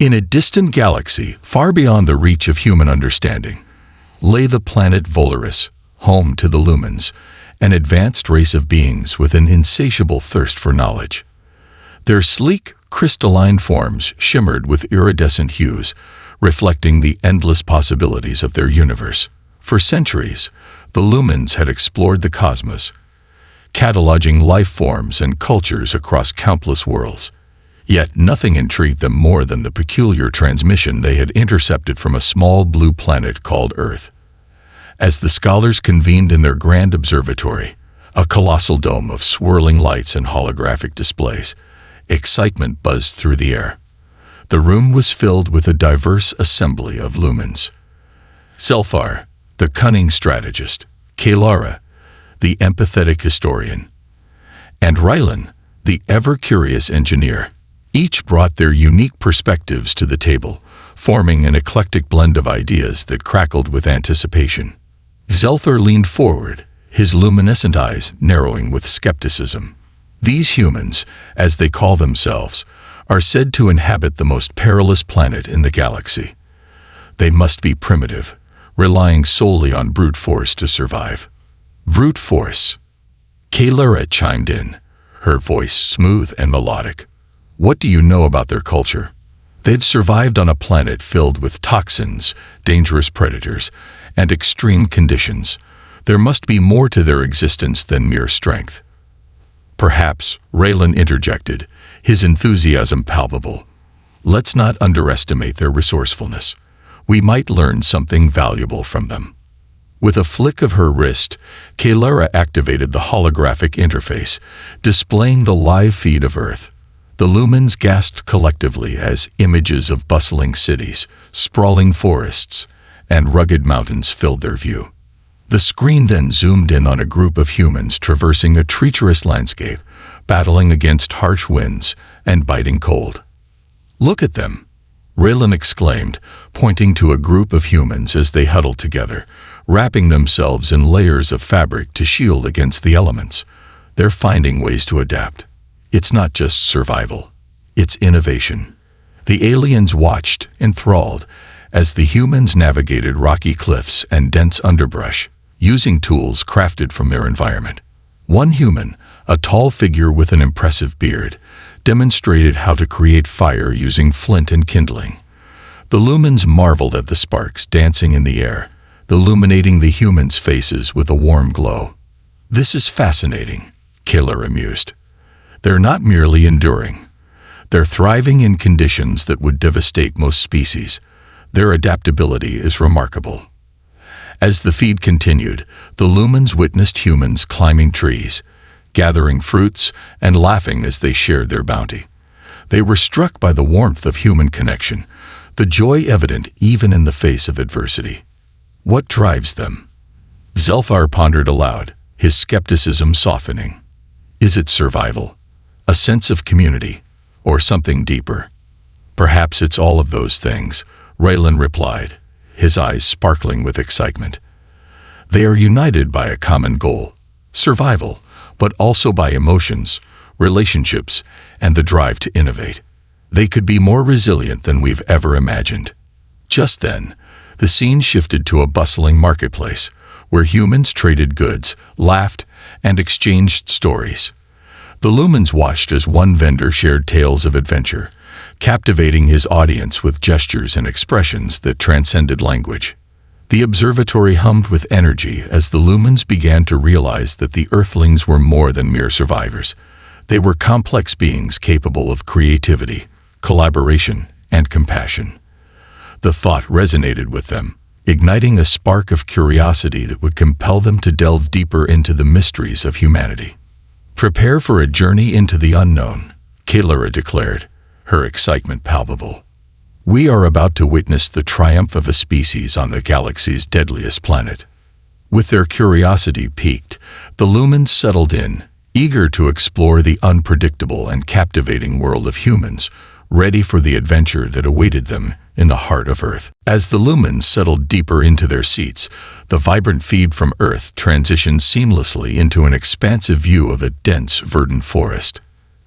In a distant galaxy, far beyond the reach of human understanding, lay the planet Volaris, home to the Lumens, an advanced race of beings with an insatiable thirst for knowledge. Their sleek, crystalline forms shimmered with iridescent hues, reflecting the endless possibilities of their universe. For centuries, the Lumens had explored the cosmos, cataloging life forms and cultures across countless worlds. Yet nothing intrigued them more than the peculiar transmission they had intercepted from a small blue planet called Earth. As the scholars convened in their grand observatory, a colossal dome of swirling lights and holographic displays, excitement buzzed through the air. The room was filled with a diverse assembly of lumens. Zelfar, the cunning strategist, Kalara, the empathetic historian, and Rylan, the ever-curious engineer. Each brought their unique perspectives to the table, forming an eclectic blend of ideas that crackled with anticipation. Zelfar leaned forward, his luminescent eyes narrowing with skepticism. These humans, as they call themselves, are said to inhabit the most perilous planet in the galaxy. They must be primitive, relying solely on brute force to survive. Brute force. Kalara chimed in, her voice smooth and melodic. What do you know about their culture? They've survived on a planet filled with toxins, dangerous predators, and extreme conditions. There must be more to their existence than mere strength. Perhaps, Raylan interjected, his enthusiasm palpable. Let's not underestimate their resourcefulness. We might learn something valuable from them. With a flick of her wrist, Kalara activated the holographic interface, displaying the live feed of Earth. The lumens gasped collectively as images of bustling cities, sprawling forests, and rugged mountains filled their view. The screen then zoomed in on a group of humans traversing a treacherous landscape, battling against harsh winds and biting cold. "Look at them," Raylan exclaimed, pointing to a group of humans as they huddled together, wrapping themselves in layers of fabric to shield against the elements. They're finding ways to adapt. It's not just survival, it's innovation. The aliens watched, enthralled, as the humans navigated rocky cliffs and dense underbrush, using tools crafted from their environment. One human, a tall figure with an impressive beard, demonstrated how to create fire using flint and kindling. The lumens marveled at the sparks dancing in the air, illuminating the humans' faces with a warm glow. "This is fascinating," Kalara mused. "They're not merely enduring. They're thriving in conditions that would devastate most species. Their adaptability is remarkable." As the feed continued, the lumens witnessed humans climbing trees, gathering fruits, and laughing as they shared their bounty. They were struck by the warmth of human connection, the joy evident even in the face of adversity. What drives them? Zelfar pondered aloud, his skepticism softening. Is it survival? A sense of community? Or something deeper? Perhaps it's all of those things, Raylan replied, his eyes sparkling with excitement. They are united by a common goal, survival, but also by emotions, relationships, and the drive to innovate. They could be more resilient than we've ever imagined. Just then, the scene shifted to a bustling marketplace, where humans traded goods, laughed, and exchanged stories. The lumens watched as one vendor shared tales of adventure, captivating his audience with gestures and expressions that transcended language. The observatory hummed with energy as the lumens began to realize that the Earthlings were more than mere survivors. They were complex beings capable of creativity, collaboration, and compassion. The thought resonated with them, igniting a spark of curiosity that would compel them to delve deeper into the mysteries of humanity. "Prepare for a journey into the unknown," Kalara declared, her excitement palpable. "We are about to witness the triumph of a species on the galaxy's deadliest planet." With their curiosity piqued, the lumens settled in, eager to explore the unpredictable and captivating world of humans, ready for the adventure that awaited them in the heart of Earth. As the lumens settled deeper into their seats, the vibrant feed from Earth transitioned seamlessly into an expansive view of a dense, verdant forest.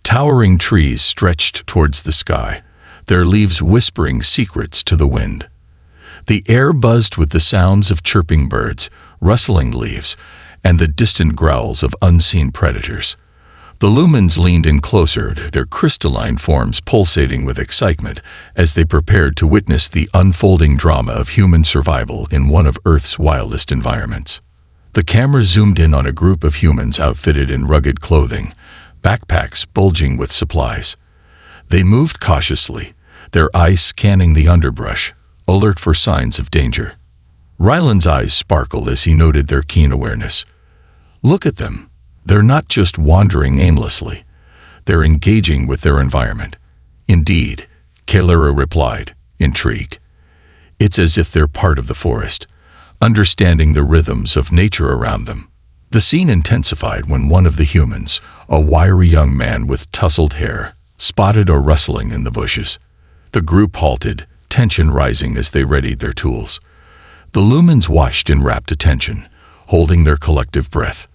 Towering trees stretched towards the sky, their leaves whispering secrets to the wind. The air buzzed with the sounds of chirping birds, rustling leaves, and the distant growls of unseen predators. The lumens leaned in closer, their crystalline forms pulsating with excitement as they prepared to witness the unfolding drama of human survival in one of Earth's wildest environments. The camera zoomed in on a group of humans outfitted in rugged clothing, backpacks bulging with supplies. They moved cautiously, their eyes scanning the underbrush, alert for signs of danger. Ryland's eyes sparkled as he noted their keen awareness. Look at them. They're not just wandering aimlessly. They're engaging with their environment. Indeed, Kalara replied, intrigued. It's as if they're part of the forest, understanding the rhythms of nature around them. The scene intensified when one of the humans, a wiry young man with tousled hair, spotted a rustling in the bushes. The group halted, tension rising as they readied their tools. The lumens watched in rapt attention, holding their collective breath.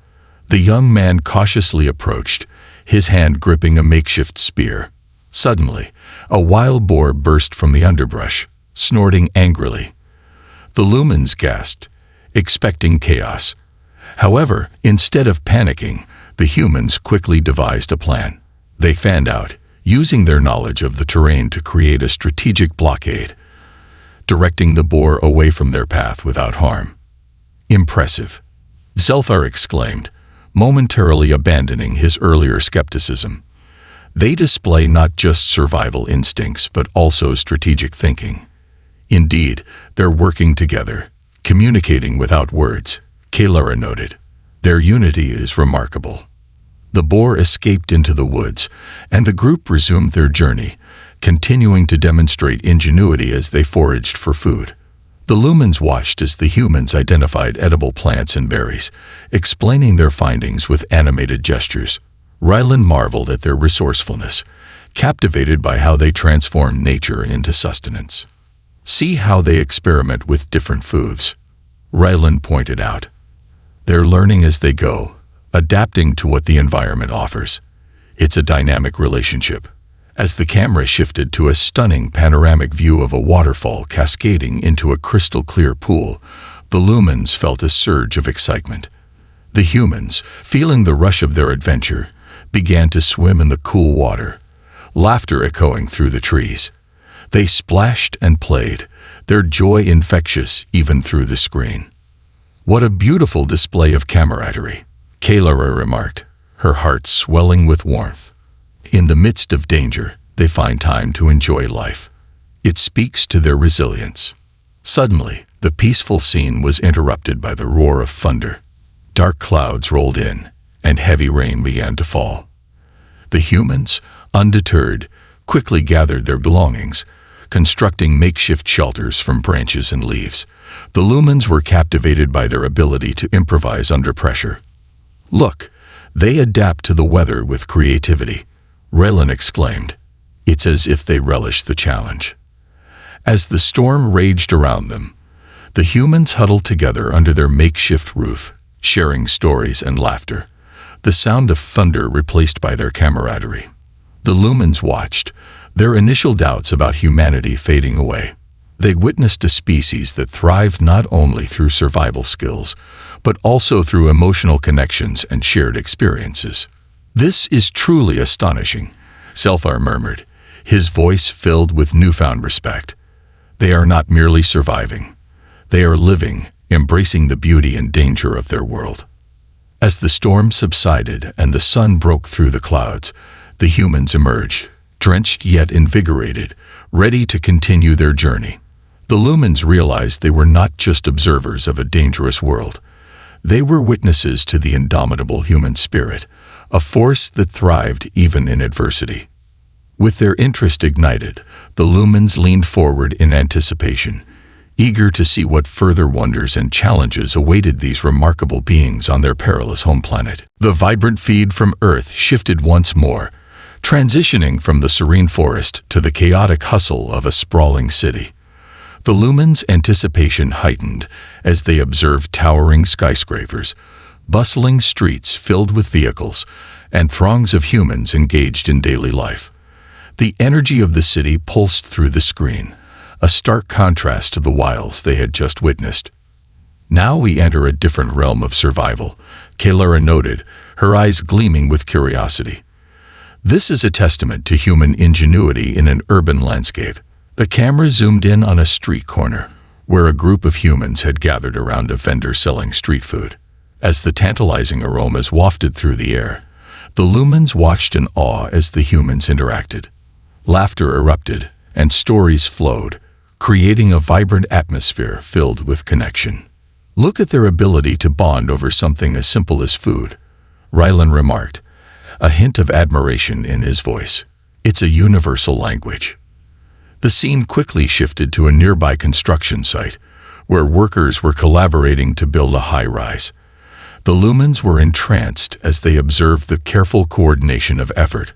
The young man cautiously approached, his hand gripping a makeshift spear. Suddenly, a wild boar burst from the underbrush, snorting angrily. The lumens gasped, expecting chaos. However, instead of panicking, the humans quickly devised a plan. They fanned out, using their knowledge of the terrain to create a strategic blockade, directing the boar away from their path without harm. Impressive, Zelthar exclaimed, momentarily abandoning his earlier skepticism. They display not just survival instincts but also strategic thinking. Indeed, they're working together, communicating without words, Kalara noted. Their unity is remarkable. The boar escaped into the woods, and the group resumed their journey, continuing to demonstrate ingenuity as they foraged for food. The lumens watched as the humans identified edible plants and berries, explaining their findings with animated gestures. Ryland marveled at their resourcefulness, captivated by how they transform nature into sustenance. See how they experiment with different foods, Ryland pointed out. They're learning as they go, adapting to what the environment offers. It's a dynamic relationship. As the camera shifted to a stunning panoramic view of a waterfall cascading into a crystal-clear pool, the lumens felt a surge of excitement. The humans, feeling the rush of their adventure, began to swim in the cool water, laughter echoing through the trees. They splashed and played, their joy infectious even through the screen. What a beautiful display of camaraderie, Kalara remarked, her heart swelling with warmth. In the midst of danger, they find time to enjoy life. It speaks to their resilience. Suddenly, the peaceful scene was interrupted by the roar of thunder. Dark clouds rolled in, and heavy rain began to fall. The humans, undeterred, quickly gathered their belongings, constructing makeshift shelters from branches and leaves. The lumens were captivated by their ability to improvise under pressure. Look, they adapt to the weather with creativity, Raylan exclaimed. It's as if they relished the challenge. As the storm raged around them, the humans huddled together under their makeshift roof, sharing stories and laughter, the sound of thunder replaced by their camaraderie. The lumens watched, their initial doubts about humanity fading away. They witnessed a species that thrived not only through survival skills, but also through emotional connections and shared experiences. This is truly astonishing, Zelthar murmured, his voice filled with newfound respect. They are not merely surviving. They are living, embracing the beauty and danger of their world. As the storm subsided and the sun broke through the clouds, the humans emerged, drenched yet invigorated, ready to continue their journey. The lumens realized they were not just observers of a dangerous world. They were witnesses to the indomitable human spirit, a force that thrived even in adversity. With their interest ignited, the lumens leaned forward in anticipation, eager to see what further wonders and challenges awaited these remarkable beings on their perilous home planet. The vibrant feed from Earth shifted once more, transitioning from the serene forest to the chaotic hustle of a sprawling city. The lumens' anticipation heightened as they observed towering skyscrapers, bustling streets filled with vehicles, and throngs of humans engaged in daily life. The energy of the city pulsed through the screen, a stark contrast to the wilds they had just witnessed. "Now we enter a different realm of survival," Kalara noted, her eyes gleaming with curiosity. "This is a testament to human ingenuity in an urban landscape." The camera zoomed in on a street corner, where a group of humans had gathered around a vendor selling street food. As the tantalizing aromas wafted through the air, the lumens watched in awe as the humans interacted. Laughter erupted, and stories flowed, creating a vibrant atmosphere filled with connection. "Look at their ability to bond over something as simple as food," Rylan remarked, a hint of admiration in his voice. "It's a universal language." The scene quickly shifted to a nearby construction site, where workers were collaborating to build a high-rise. The lumens were entranced as they observed the careful coordination of effort,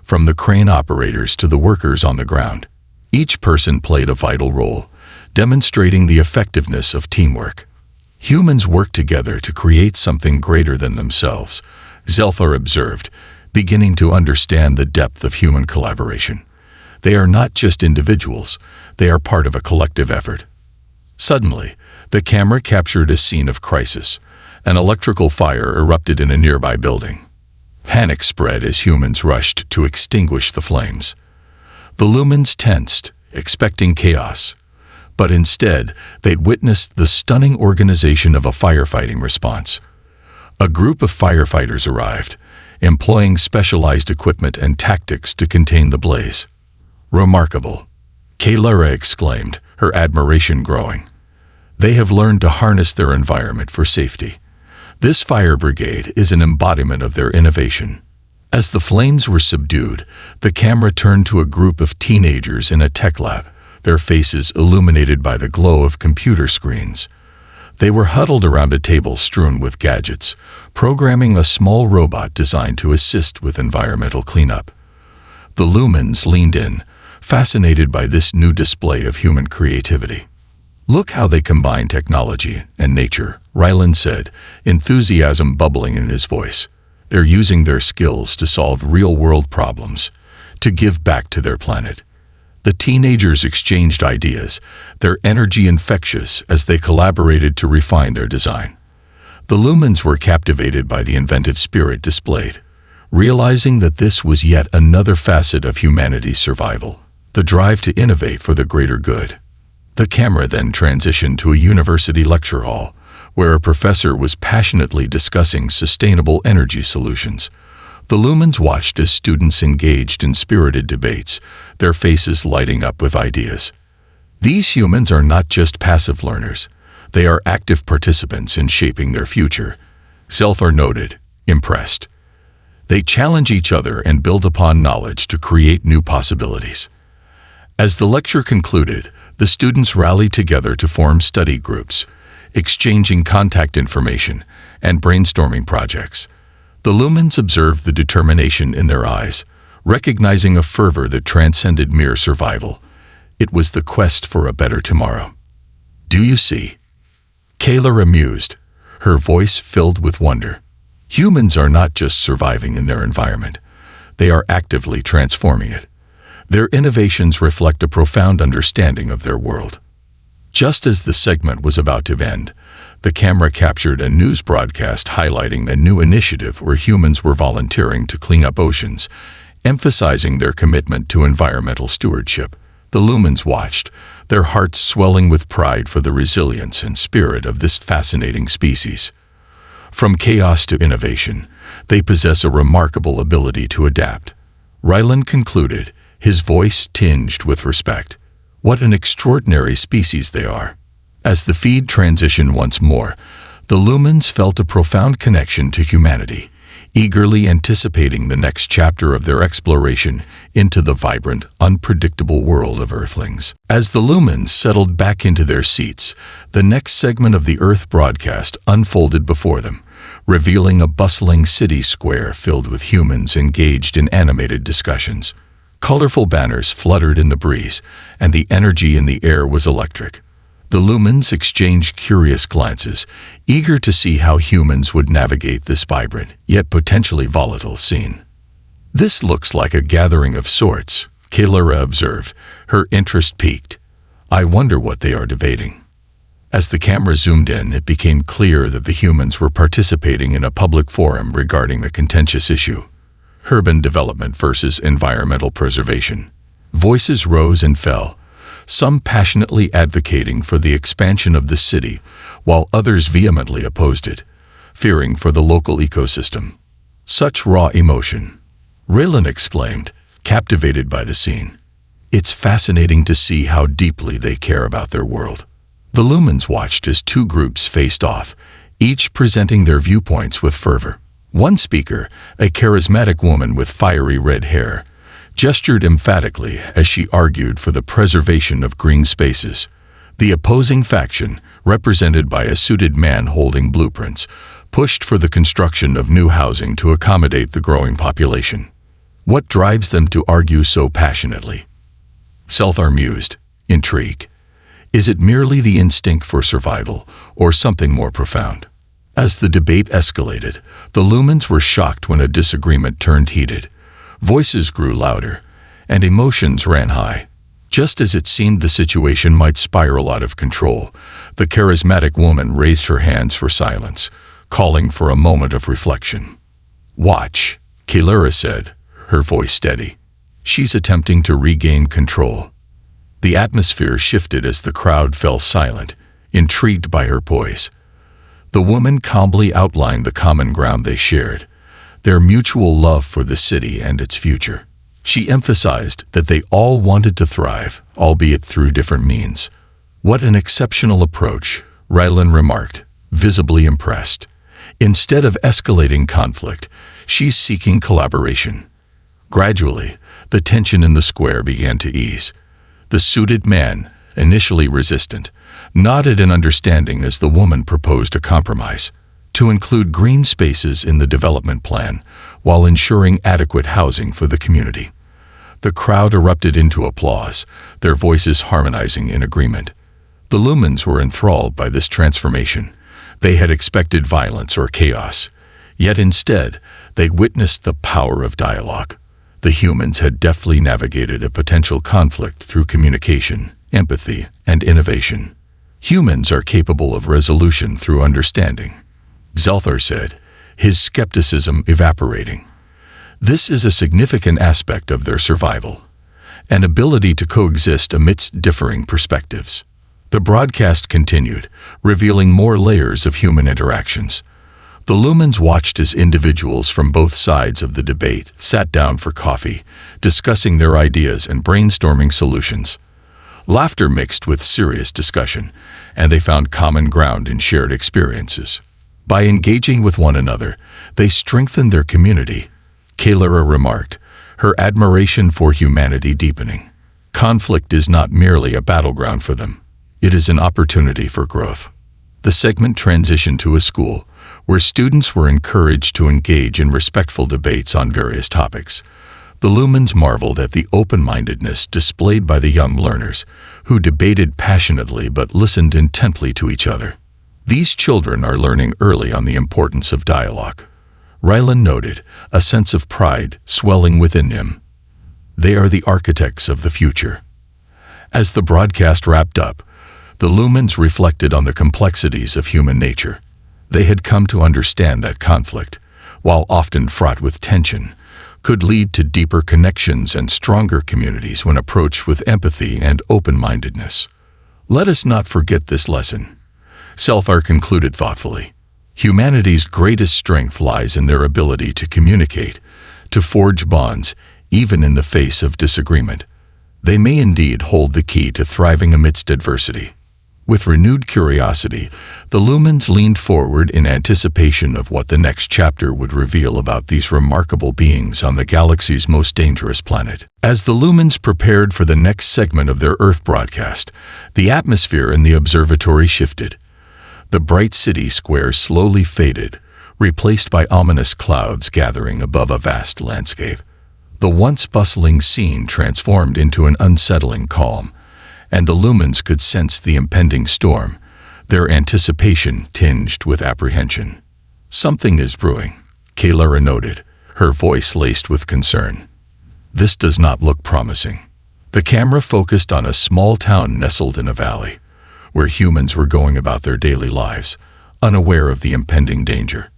from the crane operators to the workers on the ground. Each person played a vital role, demonstrating the effectiveness of teamwork. "Humans work together to create something greater than themselves," Zelthar observed, beginning to understand the depth of human collaboration. "They are not just individuals, they are part of a collective effort." Suddenly, the camera captured a scene of crisis. An electrical fire erupted in a nearby building. Panic spread as humans rushed to extinguish the flames. The lumens tensed, expecting chaos. But instead, they'd witnessed the stunning organization of a firefighting response. A group of firefighters arrived, employing specialized equipment and tactics to contain the blaze. "Remarkable," Kalara exclaimed, her admiration growing. "They have learned to harness their environment for safety. This fire brigade is an embodiment of their innovation." As the flames were subdued, the camera turned to a group of teenagers in a tech lab, their faces illuminated by the glow of computer screens. They were huddled around a table strewn with gadgets, programming a small robot designed to assist with environmental cleanup. The lumens leaned in, fascinated by this new display of human creativity. "Look how they combine technology and nature," Rylan said, enthusiasm bubbling in his voice. "They're using their skills to solve real-world problems, to give back to their planet." The teenagers exchanged ideas, their energy infectious as they collaborated to refine their design. The lumens were captivated by the inventive spirit displayed, realizing that this was yet another facet of humanity's survival, the drive to innovate for the greater good. The camera then transitioned to a university lecture hall, where a professor was passionately discussing sustainable energy solutions. The lumens watched as students engaged in spirited debates, their faces lighting up with ideas. "These humans are not just passive learners, they are active participants in shaping their future," Zelthar noted, impressed. "They challenge each other and build upon knowledge to create new possibilities." As the lecture concluded, the students rallied together to form study groups, exchanging contact information and brainstorming projects. The lumens observed the determination in their eyes, recognizing a fervor that transcended mere survival. It was the quest for a better tomorrow. "Do you see?" Kalara mused, her voice filled with wonder. "Humans are not just surviving in their environment. They are actively transforming it. Their innovations reflect a profound understanding of their world." Just as the segment was about to end, the camera captured a news broadcast highlighting a new initiative where humans were volunteering to clean up oceans, emphasizing their commitment to environmental stewardship. The lumens watched, their hearts swelling with pride for the resilience and spirit of this fascinating species. From chaos to innovation, they possess a remarkable ability to adapt. Rylan concluded, his voice tinged with respect. "What an extraordinary species they are." As the feed transitioned once more, the lumens felt a profound connection to humanity, eagerly anticipating the next chapter of their exploration into the vibrant, unpredictable world of Earthlings. As the lumens settled back into their seats, the next segment of the Earth broadcast unfolded before them, revealing a bustling city square filled with humans engaged in animated discussions. Colorful banners fluttered in the breeze, and the energy in the air was electric. The lumens exchanged curious glances, eager to see how humans would navigate this vibrant, yet potentially volatile scene. "This looks like a gathering of sorts," Kalara observed, her interest piqued. "I wonder what they are debating." As the camera zoomed in, it became clear that the humans were participating in a public forum regarding the contentious issue: urban development versus environmental preservation. Voices rose and fell, some passionately advocating for the expansion of the city, while others vehemently opposed it, fearing for the local ecosystem. Such raw emotion. Raylan exclaimed, captivated by the scene. "It's fascinating to see how deeply they care about their world." The Lumens watched as two groups faced off, each presenting their viewpoints with fervor. One speaker, a charismatic woman with fiery red hair, gestured emphatically as she argued for the preservation of green spaces. The opposing faction, represented by a suited man holding blueprints, pushed for the construction of new housing to accommodate the growing population. What drives them to argue so passionately? Selthar mused, intrigued. Is it merely the instinct for survival, or something more profound? As the debate escalated, the Lumens were shocked when a disagreement turned heated. Voices grew louder, and emotions ran high. Just as it seemed the situation might spiral out of control, the charismatic woman raised her hands for silence, calling for a moment of reflection. "Watch," Kalara said, her voice steady. "She's attempting to regain control." The atmosphere shifted as the crowd fell silent, intrigued by her poise. The woman calmly outlined the common ground they shared: their mutual love for the city and its future. She emphasized that they all wanted to thrive, albeit through different means. "What an exceptional approach," Rylan remarked, visibly impressed. "Instead of escalating conflict, she's seeking collaboration." Gradually, the tension in the square began to ease. The suited man, initially resistant, nodded in understanding as the woman proposed a compromise: to include green spaces in the development plan while ensuring adequate housing for the community. The crowd erupted into applause, their voices harmonizing in agreement. The Lumens were enthralled by this transformation. They had expected violence or chaos, yet instead they witnessed the power of dialogue. The humans had deftly navigated a potential conflict through communication, empathy, and innovation. "Humans are capable of resolution through understanding," Zelthar said, his skepticism evaporating. "This is a significant aspect of their survival, an ability to coexist amidst differing perspectives." The broadcast continued, revealing more layers of human interactions. The Lumens watched as individuals from both sides of the debate sat down for coffee, discussing their ideas and brainstorming solutions. Laughter mixed with serious discussion, and they found common ground in shared experiences. By engaging with one another, they strengthened their community, Kalara remarked, her admiration for humanity deepening. Conflict is not merely a battleground for them. It is an opportunity for growth. The segment transitioned to a school, where students were encouraged to engage in respectful debates on various topics. The Lumens marveled at the open-mindedness displayed by the young learners, who debated passionately but listened intently to each other. "These children are learning early on the importance of dialogue," Rylan noted, a sense of pride swelling within him. "They are the architects of the future." As the broadcast wrapped up, the Lumens reflected on the complexities of human nature. They had come to understand that conflict, while often fraught with tension, could lead to deeper connections and stronger communities when approached with empathy and open-mindedness. "Let us not forget this lesson," Selthar concluded thoughtfully. "Humanity's greatest strength lies in their ability to communicate, to forge bonds, even in the face of disagreement. They may indeed hold the key to thriving amidst adversity." With renewed curiosity, the Lumens leaned forward in anticipation of what the next chapter would reveal about these remarkable beings on the galaxy's most dangerous planet. As the Lumens prepared for the next segment of their Earth broadcast, the atmosphere in the observatory shifted. The bright city square slowly faded, replaced by ominous clouds gathering above a vast landscape. The once bustling scene transformed into an unsettling calm, and the Lumens could sense the impending storm, their anticipation tinged with apprehension. "Something is brewing," Kalara noted, her voice laced with concern. This does not look promising. The camera focused on a small town nestled in a valley, where humans were going about their daily lives, unaware of the impending danger.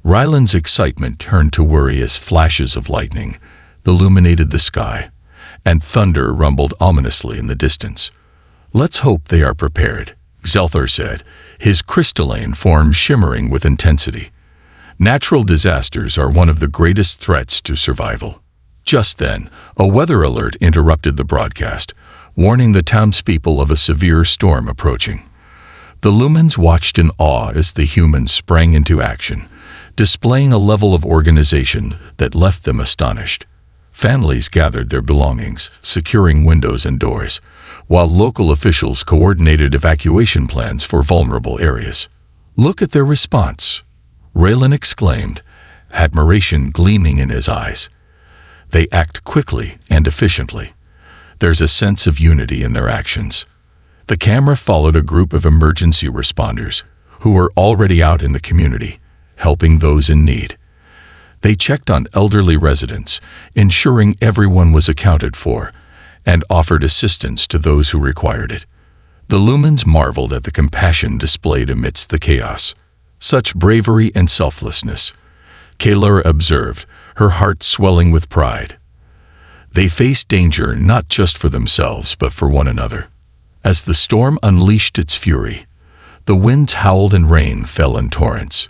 Ryland's excitement turned to worry as flashes of lightning illuminated the sky, and thunder rumbled ominously in the distance. "Let's hope they are prepared," Zelthar said, his crystalline form shimmering with intensity. Natural disasters are one of the greatest threats to survival. Just then, a weather alert interrupted the broadcast, warning the townspeople of a severe storm approaching. The lumens watched in awe as the humans sprang into action, displaying a level of organization that left them astonished. Families gathered their belongings, securing windows and doors, while local officials coordinated evacuation plans for vulnerable areas. "Look at their response," Raylan exclaimed, admiration gleaming in his eyes. "They act quickly and efficiently. There's a sense of unity in their actions." The camera followed a group of emergency responders who were already out in the community, helping those in need. They checked on elderly residents, ensuring everyone was accounted for, and offered assistance to those who required it. The lumens marveled at the compassion displayed amidst the chaos. Such bravery and selflessness, Kaylura observed, her heart swelling with pride. They faced danger not just for themselves but for one another. As the storm unleashed its fury, the winds howled and rain fell in torrents.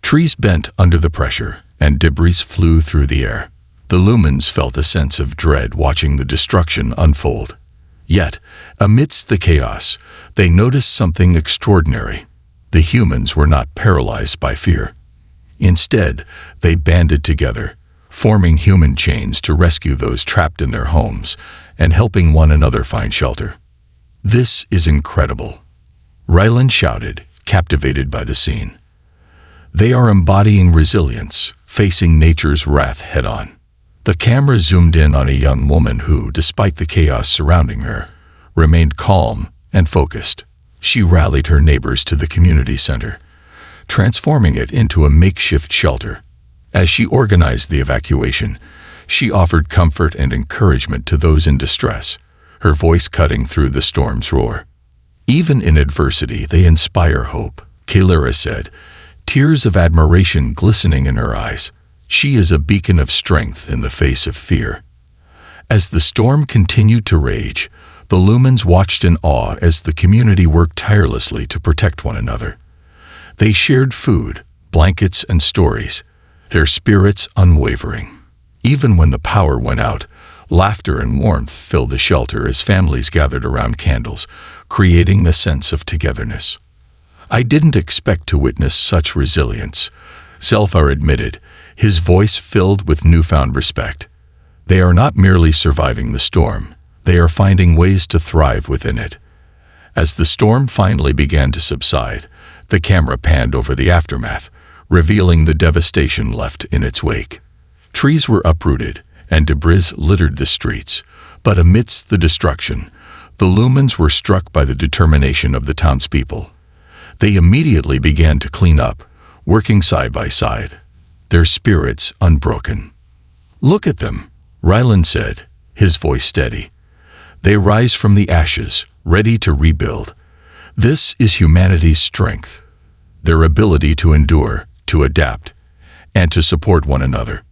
Trees bent under the pressure, and debris flew through the air. The lumens felt a sense of dread watching the destruction unfold. Yet, amidst the chaos, they noticed something extraordinary. The humans were not paralyzed by fear. Instead, they banded together, forming human chains to rescue those trapped in their homes and helping one another find shelter. "This is incredible," Ryland shouted, captivated by the scene. "They are embodying resilience, facing nature's wrath head-on." The camera zoomed in on a young woman who, despite the chaos surrounding her, remained calm and focused. She rallied her neighbors to the community center, transforming it into a makeshift shelter. As she organized the evacuation, she offered comfort and encouragement to those in distress, her voice cutting through the storm's roar. "Even in adversity, they inspire hope," Kaylura said, tears of admiration glistening in her eyes. "She is a beacon of strength in the face of fear." As the storm continued to rage, the lumens watched in awe as the community worked tirelessly to protect one another. They shared food, blankets, and stories, their spirits unwavering. Even when the power went out, laughter and warmth filled the shelter as families gathered around candles, creating a sense of togetherness. "I didn't expect to witness such resilience," Zelthar admitted, his voice filled with newfound respect. "They are not merely surviving the storm, they are finding ways to thrive within it." As the storm finally began to subside, the camera panned over the aftermath, revealing the devastation left in its wake. Trees were uprooted, and debris littered the streets, but amidst the destruction, the lumens were struck by the determination of the townspeople. They immediately began to clean up, working side by side, their spirits unbroken. "Look at them," Ryland said, his voice steady. "They rise from the ashes, ready to rebuild. This is humanity's strength, their ability to endure, to adapt, and to support one another."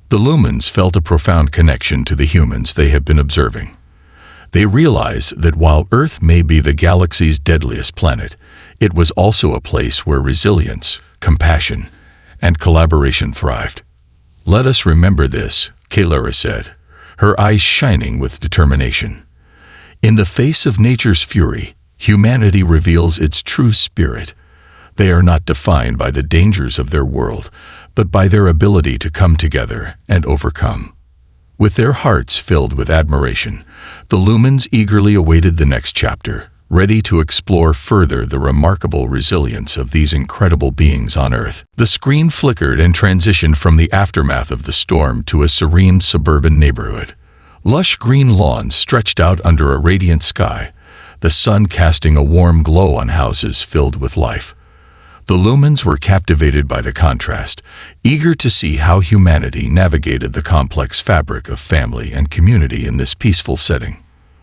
The lumens felt a profound connection to the humans they had been observing. They realized that while Earth may be the galaxy's deadliest planet, it was also a place where resilience, compassion, and collaboration thrived. "Let us remember this," Kaylura said, her eyes shining with determination. "In the face of nature's fury, humanity reveals its true spirit. They are not defined by the dangers of their world, but by their ability to come together and overcome." With their hearts filled with admiration, the lumens eagerly awaited the next chapter, ready to explore further the remarkable resilience of these incredible beings on Earth. The screen flickered and transitioned from the aftermath of the storm to a serene suburban neighborhood. Lush green lawns stretched out under a radiant sky, the sun casting a warm glow on houses filled with life. The lumens were captivated by the contrast, eager to see how humanity navigated the complex fabric of family and community in this peaceful setting.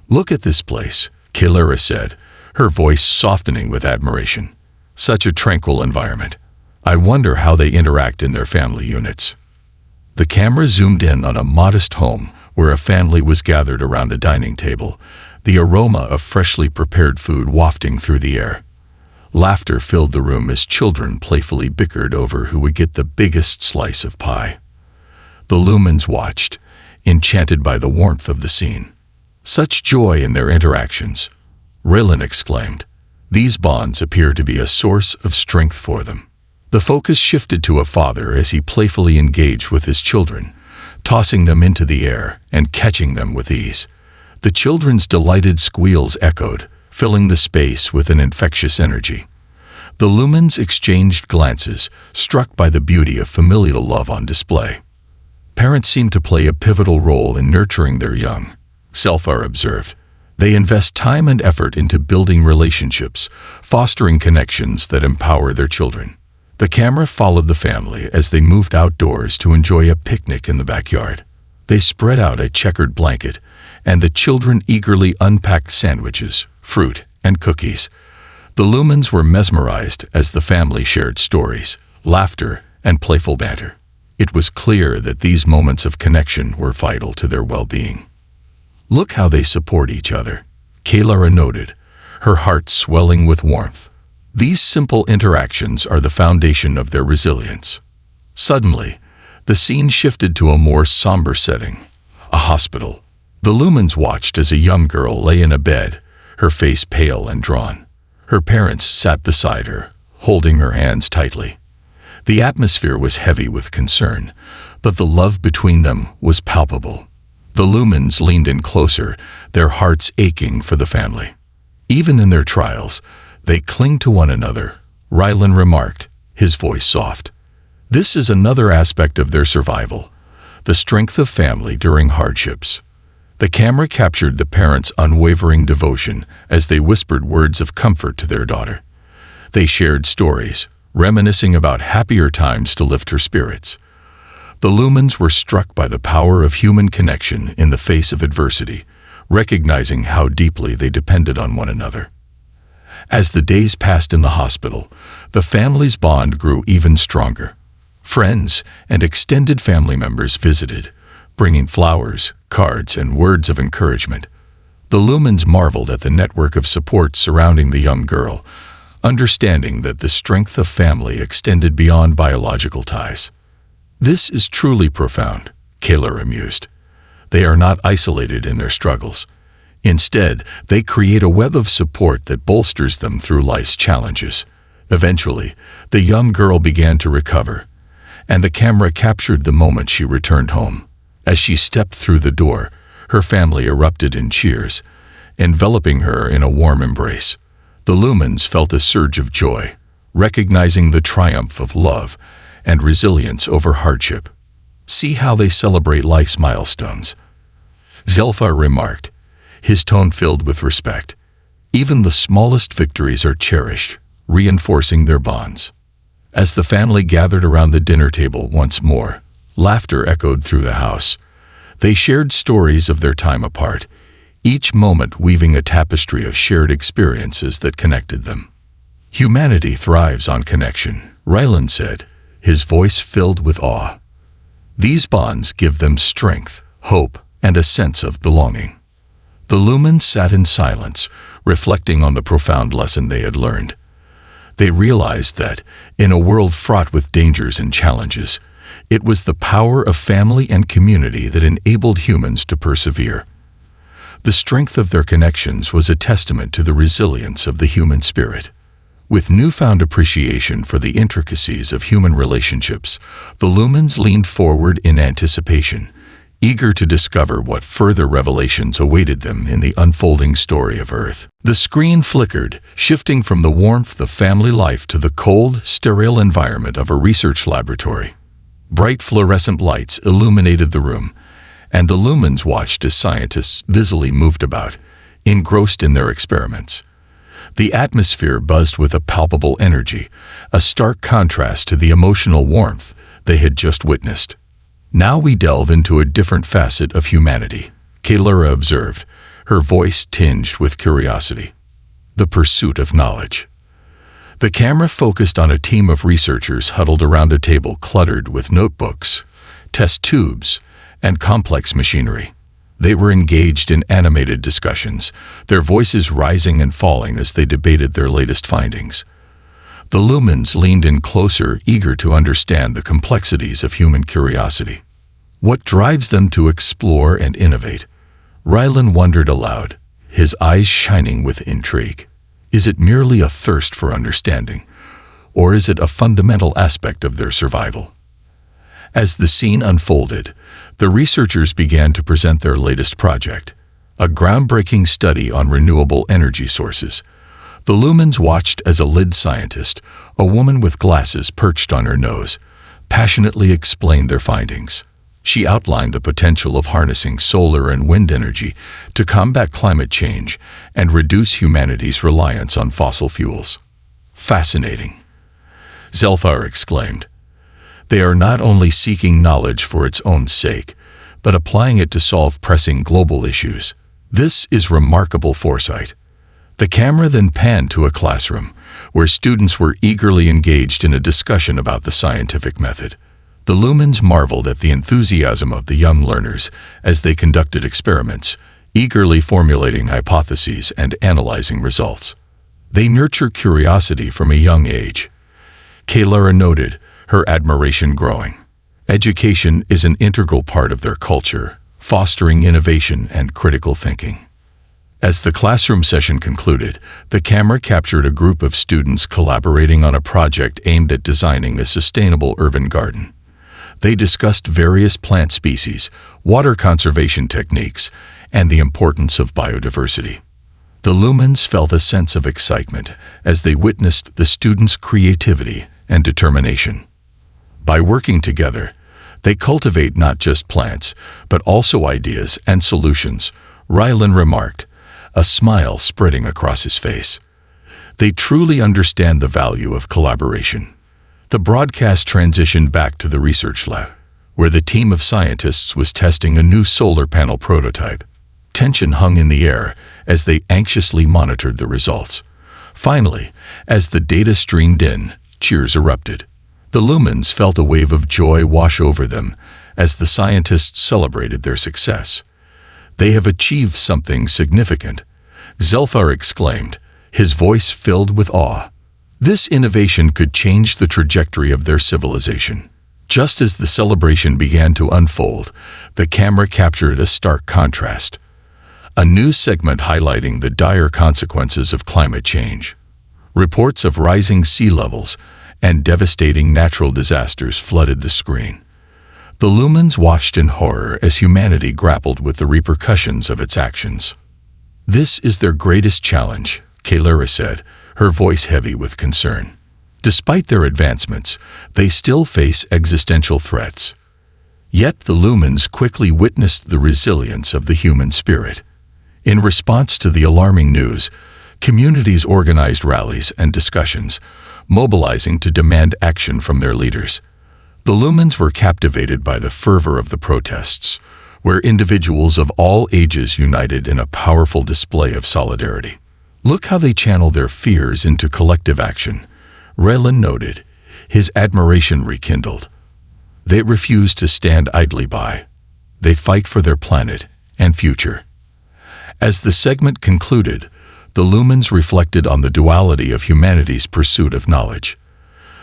"Look at this place," Kalara said, her voice softening with admiration. "Such a tranquil environment. I wonder how they interact in their family units." The camera zoomed in on a modest home where a family was gathered around a dining table, the aroma of freshly prepared food wafting through the air. Laughter filled the room as children playfully bickered over who would get the biggest slice of pie. The lumens watched, enchanted by the warmth of the scene. "Such joy in their interactions," Raylan exclaimed. "These bonds appear to be a source of strength for them." The focus shifted to a father as he playfully engaged with his children, tossing them into the air and catching them with ease. The children's delighted squeals echoed, filling the space with an infectious energy. The lumens exchanged glances, struck by the beauty of familial love on display. "Parents seem to play a pivotal role in nurturing their young," Selfar observed. "They invest time and effort into building relationships, fostering connections that empower their children." The camera followed the family as they moved outdoors to enjoy a picnic in the backyard. They spread out a checkered blanket, and the children eagerly unpacked sandwiches, fruit, and cookies. The lumens were mesmerized as the family shared stories, laughter, and playful banter. It was clear that these moments of connection were vital to their well-being. "Look how they support each other," Kalara noted, her heart swelling with warmth. These simple interactions are the foundation of their resilience. Suddenly, the scene shifted to a more somber setting, a hospital. The lumens watched as a young girl lay in a bed, her face pale and drawn. Her parents sat beside her, holding her hands tightly. The atmosphere was heavy with concern, but the love between them was palpable. The lumens leaned in closer, their hearts aching for the family. "Even in their trials, they cling to one another," Rylan remarked, his voice soft. "This is another aspect of their survival, the strength of family during hardships." The camera captured the parents' unwavering devotion as they whispered words of comfort to their daughter. They shared stories, reminiscing about happier times to lift her spirits. The lumens were struck by the power of human connection in the face of adversity, recognizing how deeply they depended on one another. As the days passed in the hospital, the family's bond grew even stronger. Friends and extended family members visited, bringing flowers, cards, and words of encouragement. The lumens marveled at the network of support surrounding the young girl, understanding that the strength of family extended beyond biological ties. "This is truly profound," Kalara mused. "They are not isolated in their struggles. Instead, they create a web of support that bolsters them through life's challenges." Eventually, the young girl began to recover, and the camera captured the moment she returned home. As she stepped through the door, her family erupted in cheers, enveloping her in a warm embrace. The lumens felt a surge of joy, recognizing the triumph of love and resilience over hardship. "See how they celebrate life's milestones," Zelfa remarked, his tone filled with respect. "Even the smallest victories are cherished, reinforcing their bonds." As the family gathered around the dinner table once more, laughter echoed through the house. They shared stories of their time apart, each moment weaving a tapestry of shared experiences that connected them. "Humanity thrives on connection," Rylan said, his voice filled with awe. "These bonds give them strength, hope, and a sense of belonging." The lumens sat in silence, reflecting on the profound lesson they had learned. They realized that, in a world fraught with dangers and challenges, it was the power of family and community that enabled humans to persevere. The strength of their connections was a testament to the resilience of the human spirit. With newfound appreciation for the intricacies of human relationships, the lumens leaned forward in anticipation, eager to discover what further revelations awaited them in the unfolding story of Earth. The screen flickered, shifting from the warmth of family life to the cold, sterile environment of a research laboratory. Bright fluorescent lights illuminated the room, and the lumens watched as scientists busily moved about, engrossed in their experiments. The atmosphere buzzed with a palpable energy, a stark contrast to the emotional warmth they had just witnessed. "Now we delve into a different facet of humanity," Kaylura observed, her voice tinged with curiosity. "The pursuit of knowledge." The camera focused on a team of researchers huddled around a table cluttered with notebooks, test tubes, and complex machinery. They were engaged in animated discussions, their voices rising and falling as they debated their latest findings. The lumens leaned in closer, eager to understand the complexities of human curiosity. What drives them to explore and innovate? Rylan wondered aloud, his eyes shining with intrigue. Is it merely a thirst for understanding, or is it a fundamental aspect of their survival? As the scene unfolded, the researchers began to present their latest project, a groundbreaking study on renewable energy sources. The lumens watched as a lead scientist, a woman with glasses perched on her nose, passionately explained their findings. She outlined the potential of harnessing solar and wind energy to combat climate change and reduce humanity's reliance on fossil fuels. "Fascinating," Zelfar exclaimed. "They are not only seeking knowledge for its own sake, but applying it to solve pressing global issues. This is remarkable foresight." The camera then panned to a classroom, where students were eagerly engaged in a discussion about the scientific method. The lumens marveled at the enthusiasm of the young learners as they conducted experiments, eagerly formulating hypotheses and analyzing results. "They nurture curiosity from a young age," Kaylura noted, her admiration growing. "Education is an integral part of their culture, fostering innovation and critical thinking." As the classroom session concluded, the camera captured a group of students collaborating on a project aimed at designing a sustainable urban garden. They discussed various plant species, water conservation techniques, and the importance of biodiversity. The lumens felt a sense of excitement as they witnessed the students' creativity and determination. By working together, they cultivate not just plants, but also ideas and solutions, Rylan remarked, a smile spreading across his face. They truly understand the value of collaboration. The broadcast transitioned back to the research lab, where the team of scientists was testing a new solar panel prototype. Tension hung in the air as they anxiously monitored the results. Finally, as the data streamed in, cheers erupted. The lumens felt a wave of joy wash over them as the scientists celebrated their success. "They have achieved something significant," Zelfar exclaimed, his voice filled with awe. This innovation could change the trajectory of their civilization. Just as the celebration began to unfold, the camera captured a stark contrast. A news segment highlighting the dire consequences of climate change. Reports of rising sea levels and devastating natural disasters flooded the screen. The lumens watched in horror as humanity grappled with the repercussions of its actions. "This is their greatest challenge," Kaylura said, her voice heavy with concern. Despite their advancements, they still face existential threats. Yet the lumens quickly witnessed the resilience of the human spirit. In response to the alarming news, communities organized rallies and discussions, mobilizing to demand action from their leaders. The lumens were captivated by the fervor of the protests, where individuals of all ages united in a powerful display of solidarity. "Look how they channel their fears into collective action," Rylan noted, his admiration rekindled. "They refuse to stand idly by. They fight for their planet and future." As the segment concluded, the lumens reflected on the duality of humanity's pursuit of knowledge.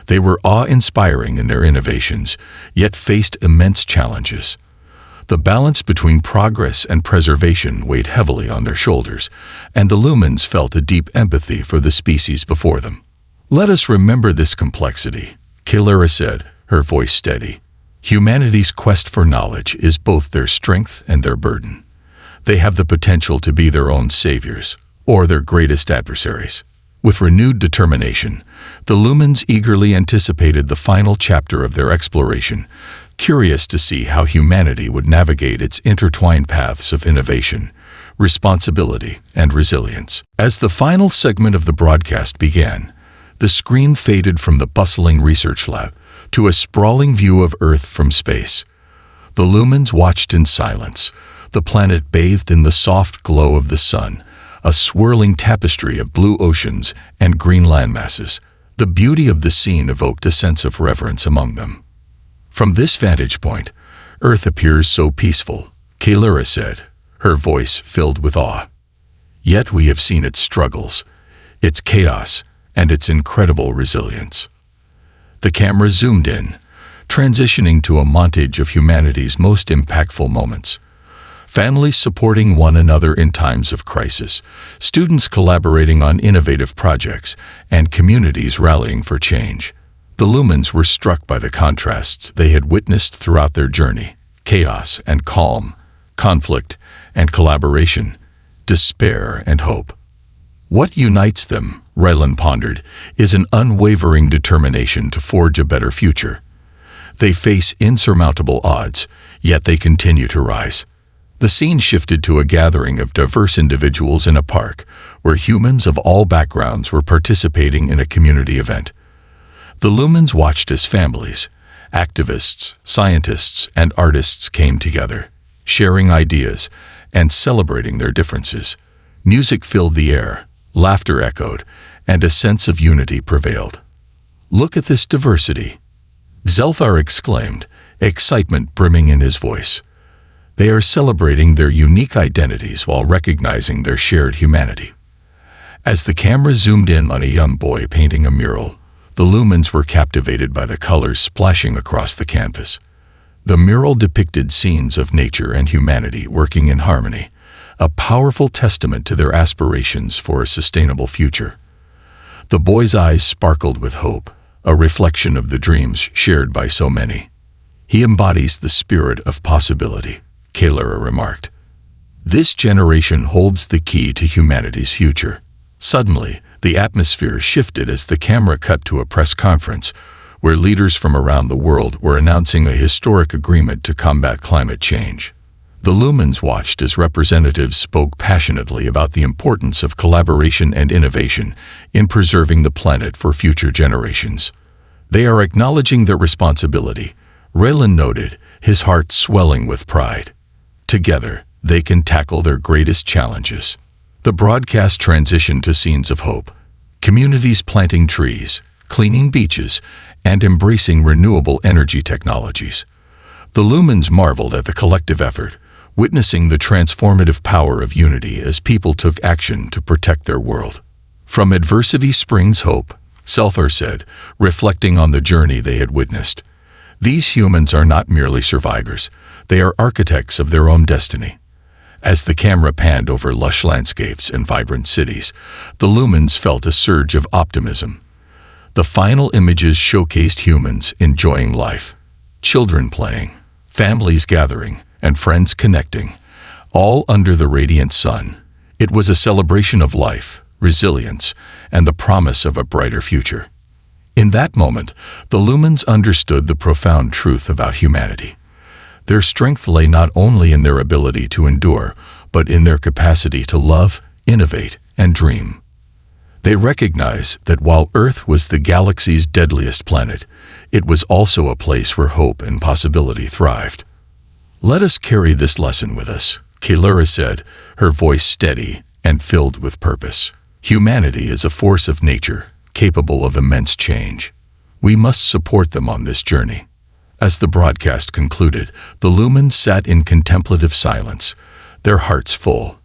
They were awe-inspiring in their innovations, yet faced immense challenges. The balance between progress and preservation weighed heavily on their shoulders, and the lumens felt a deep empathy for the species before them. "Let us remember this complexity," Kaylura said, her voice steady. "Humanity's quest for knowledge is both their strength and their burden. They have the potential to be their own saviors, or their greatest adversaries." With renewed determination, the lumens eagerly anticipated the final chapter of their exploration, curious to see how humanity would navigate its intertwined paths of innovation, responsibility, and resilience. As the final segment of the broadcast began, the screen faded from the bustling research lab to a sprawling view of Earth from space. The lumens watched in silence, the planet bathed in the soft glow of the sun, a swirling tapestry of blue oceans and green landmasses. The beauty of the scene evoked a sense of reverence among them. From this vantage point, Earth appears so peaceful, Kaylura said, her voice filled with awe. Yet we have seen its struggles, its chaos, and its incredible resilience. The camera zoomed in, transitioning to a montage of humanity's most impactful moments. Families supporting one another in times of crisis, students collaborating on innovative projects, and communities rallying for change. The lumens were struck by the contrasts they had witnessed throughout their journey: chaos and calm, conflict and collaboration, despair and hope. What unites them, Raylan pondered, is an unwavering determination to forge a better future. They face insurmountable odds, yet they continue to rise. The scene shifted to a gathering of diverse individuals in a park, where humans of all backgrounds were participating in a community event. The lumens watched as families, activists, scientists, and artists came together, sharing ideas and celebrating their differences. Music filled the air, laughter echoed, and a sense of unity prevailed. "Look at this diversity," Zelthar exclaimed, excitement brimming in his voice. They are celebrating their unique identities while recognizing their shared humanity. As the camera zoomed in on a young boy painting a mural, the lumens were captivated by the colors splashing across the canvas. The mural depicted scenes of nature and humanity working in harmony, a powerful testament to their aspirations for a sustainable future. The boy's eyes sparkled with hope, a reflection of the dreams shared by so many. "He embodies the spirit of possibility," Kaylura remarked. "This generation holds the key to humanity's future." Suddenly, the atmosphere shifted as the camera cut to a press conference, where leaders from around the world were announcing a historic agreement to combat climate change. The lumens watched as representatives spoke passionately about the importance of collaboration and innovation in preserving the planet for future generations. "They are acknowledging their responsibility," Raylan noted, his heart swelling with pride. "Together, they can tackle their greatest challenges." The broadcast transitioned to scenes of hope, communities planting trees, cleaning beaches, and embracing renewable energy technologies. The lumens marveled at the collective effort, witnessing the transformative power of unity as people took action to protect their world. "From adversity springs hope," Zelthar said, reflecting on the journey they had witnessed. "These humans are not merely survivors, they are architects of their own destiny." As the camera panned over lush landscapes and vibrant cities, the lumens felt a surge of optimism. The final images showcased humans enjoying life, children playing, families gathering, and friends connecting, all under the radiant sun. It was a celebration of life, resilience, and the promise of a brighter future. In that moment, the lumens understood the profound truth about humanity. Their strength lay not only in their ability to endure, but in their capacity to love, innovate, and dream. They recognized that while Earth was the galaxy's deadliest planet, it was also a place where hope and possibility thrived. "Let us carry this lesson with us," Kaylura said, her voice steady and filled with purpose. "Humanity is a force of nature, capable of immense change. We must support them on this journey." As the broadcast concluded, the lumens sat in contemplative silence, their hearts full.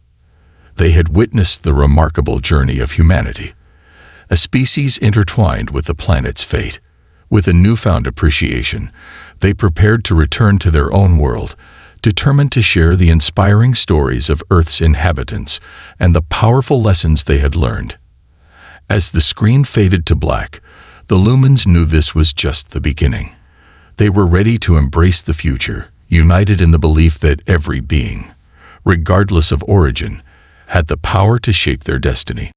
They had witnessed the remarkable journey of humanity, a species intertwined with the planet's fate. With a newfound appreciation, they prepared to return to their own world, determined to share the inspiring stories of Earth's inhabitants and the powerful lessons they had learned. As the screen faded to black, the lumens knew this was just the beginning. They were ready to embrace the future, united in the belief that every being, regardless of origin, had the power to shape their destiny.